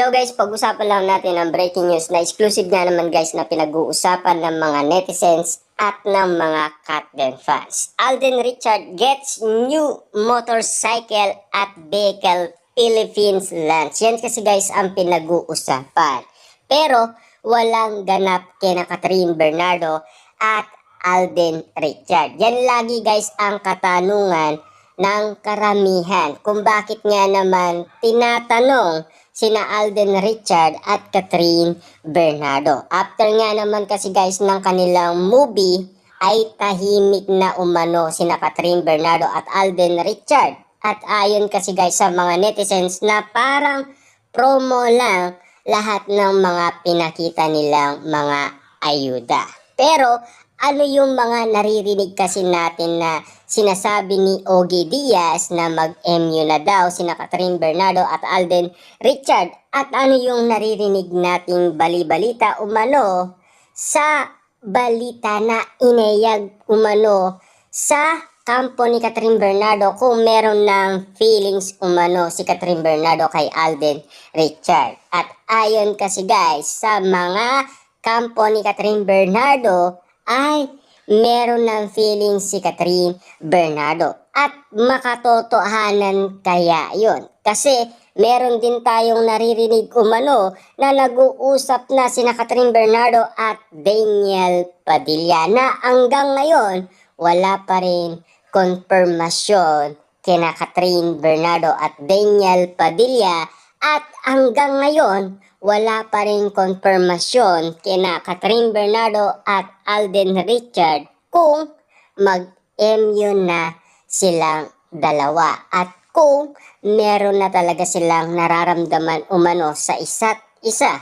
Hello guys, pag-usapan lang natin ang breaking news na exclusive nga naman guys na pinag-uusapan ng mga netizens at ng mga Katden fans. Alden Richard gets new motorcycle at vehicle Philippines launch. Yan kasi guys ang pinag-uusapan. Pero walang ganap kina Catherine Bernardo at Alden Richard. Yan lagi guys ang katanungan ng karamihan kung bakit nga naman tinatanong sina Alden Richard at Catherine Bernardo. After nga naman kasi guys ng kanilang movie ay tahimik na umano sina Catherine Bernardo at Alden Richard. At ayon kasi guys sa mga netizens na parang promo lang lahat ng mga pinakita nilang mga ayuda. Pero ano yung mga naririnig kasi natin na sinasabi ni Ogie Diaz na mag-MU na daw sina Catherine Bernardo at Alden Richard? At ano yung naririnig nating bali-balita umano sa balita na ineyag umano sa kampo ni Catherine Bernardo kung meron ng feelings umano si Catherine Bernardo kay Alden Richard? At ayon kasi guys sa mga kampo ni Catherine Bernardo ay meron ng feeling si Catherine Bernardo. At makatotohanan kaya yon? Kasi meron din tayong naririnig umano na nag-uusap na sina Catherine Bernardo at Daniel Padilla na hanggang ngayon wala pa rin konfirmasyon kina Catherine Bernardo at Daniel Padilla. At hanggang ngayon wala pa rin konfirmasyon kina Catherine Bernardo at Alden Richard kung mag-MU na silang dalawa at kung meron na talaga silang nararamdaman umano sa isa't isa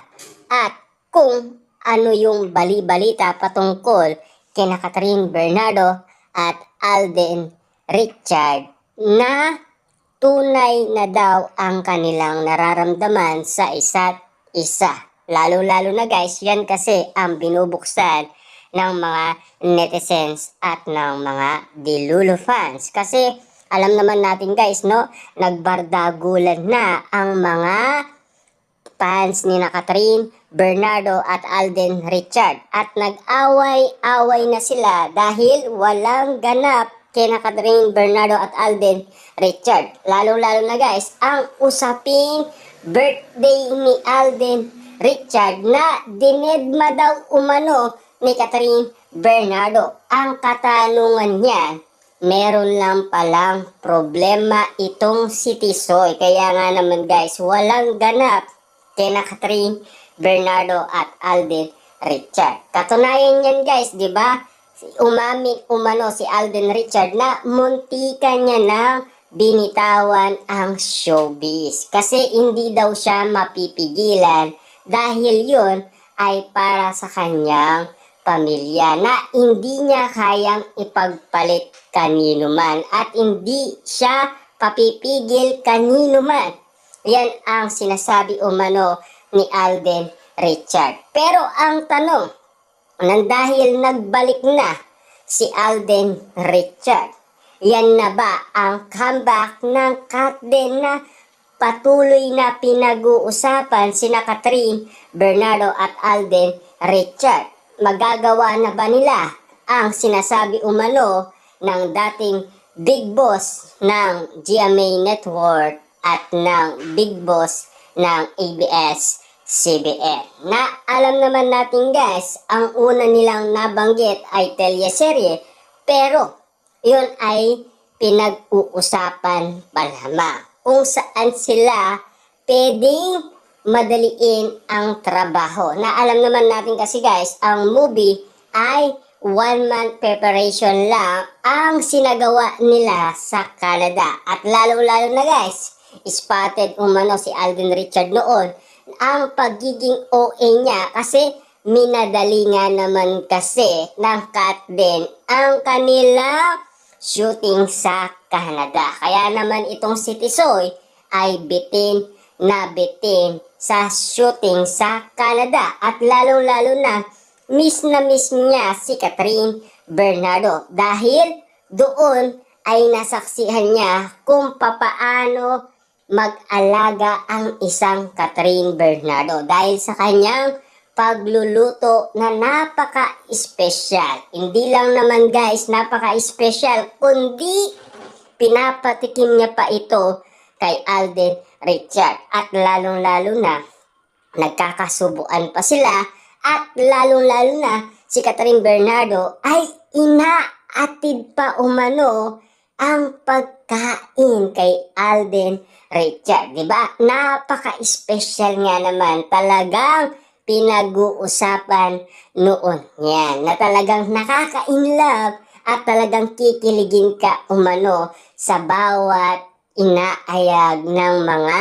at kung ano yung bali-balita patungkol kina Catherine Bernardo at Alden Richard na tunay na daw ang kanilang nararamdaman sa isa't isa. Lalo-lalo na guys, yan kasi ang binubuksan ng mga netizens at ng mga Dilulo fans. Kasi alam naman natin guys, no, nagbardagulan na ang mga fans ni Catherine Bernardo at Alden Richard. At nag-away-away na sila dahil walang ganap kina Catherine Bernardo at Alden Richard. Lalo-lalo na guys, ang usaping birthday ni Alden Richard na dinedma daw umano ni Catherine Bernardo. Ang katanungan niya, meron lang palang problema itong si Tisoy. Kaya nga naman guys, walang ganap kina Catherine Bernardo at Alden Richard. Katunayan yan guys, di ba? Umamin umano si Alden Richard na muntikan niya ng binitawan ang showbiz. Kasi hindi daw siya mapipigilan dahil yun ay para sa kanyang pamilya na hindi niya kayang ipagpalit kanino man at hindi siya papipigil kanino man. Yan ang sinasabi umano ni Alden Richard. Pero ang tanong, nang dahil nagbalik na si Alden Richard, yan na ba ang comeback ng Katden na patuloy na pinag-uusapan sina Catherine Bernardo at Alden Richard? Magagawa na ba nila ang sinasabi umano ng dating Big Boss ng GMA Network at ng Big Boss ng ABS-CBN? Na alam naman natin guys, ang una nilang nabanggit ay teleserye, pero yun ay pinag-uusapan pa lamang kung saan sila pwedeng madaliin ang trabaho. Na alam naman natin kasi guys, ang movie ay 1 month preparation lang ang sinagawa nila sa Canada. At lalo-lalo na guys, spotted umano si Alden Richard noon ang pagiging OA niya kasi minadali nga naman kasi ng Katden ang kanilang shooting sa Canada. Kaya naman itong si Tisoy ay bitin na bitin sa shooting sa Canada. At lalo-lalo na miss niya si Catherine Bernardo dahil doon ay nasaksihan niya kung papaano mag-alaga ang isang Catherine Bernardo dahil sa kanyang pagluluto na napaka-espesyal. Hindi lang naman guys napaka-espesyal, kundi pinapatikim niya pa ito kay Alden Richard. At lalong-lalo na nagkakasubuan pa sila at lalong-lalo na si Catherine Bernardo ay inaatid pa umano ang pagkain kay Alden Richard. Diba? Napaka-special nga naman. Talagang pinag-uusapan noon yan. Na talagang nakaka-inlove at talagang kikiligin ka umano sa bawat inaayag ng mga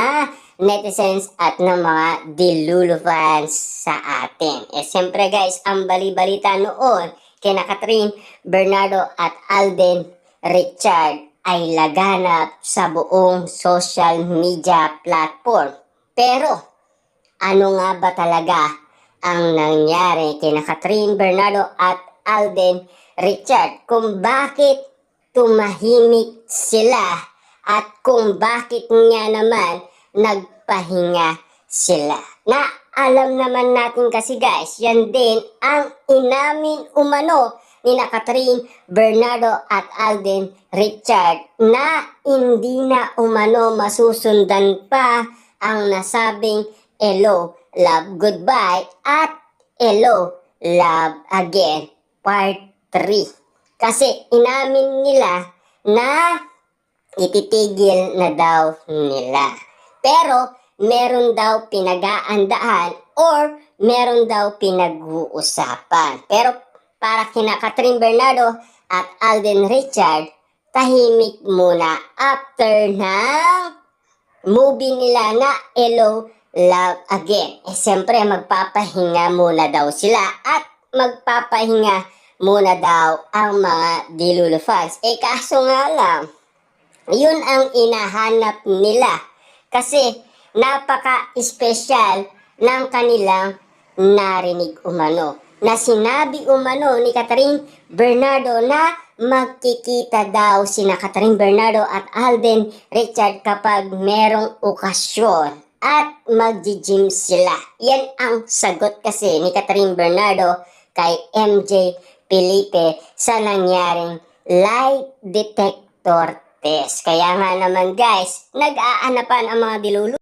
netizens at ng mga Delulu fans sa atin. Siyempre guys, ang bali-balita noon kina Catherine Bernardo at Alden Richard ay laganap sa buong social media platform. Pero, ano nga ba talaga ang nangyari kina Catherine Bernardo at Alden Richard? Kung bakit tumahimik sila at kung bakit nga naman nagpahinga sila. Na alam naman natin kasi guys, yan din ang inamin umano ni Catherine Bernardo at Alden Richard na hindi na umano masusundan pa ang nasabing hello, love, goodbye at hello, love again, part 3. Kasi inamin nila na ititigil na daw nila. Pero meron daw pinag-aandaan or meron daw pinag-uusapan. Pero para kina Catherine Bernardo at Alden Richard, tahimik muna after ng movie nila na Hello, Love Again. Siyempre magpapahinga muna daw sila at magpapahinga muna daw ang mga Delulu fans. Kaso nga lang, yun ang inahanap nila kasi napaka-espesyal ng kanilang narinig umano. Na sinabi umano ni Catherine Bernardo na magkikita daw sina Catherine Bernardo at Alden Richard kapag merong okasyon at magji-gym sila. Yan ang sagot kasi ni Catherine Bernardo kay MJ Felipe sa nangyaring lie detector test. Kaya nga naman guys, nag-aanapan ang mga Delulu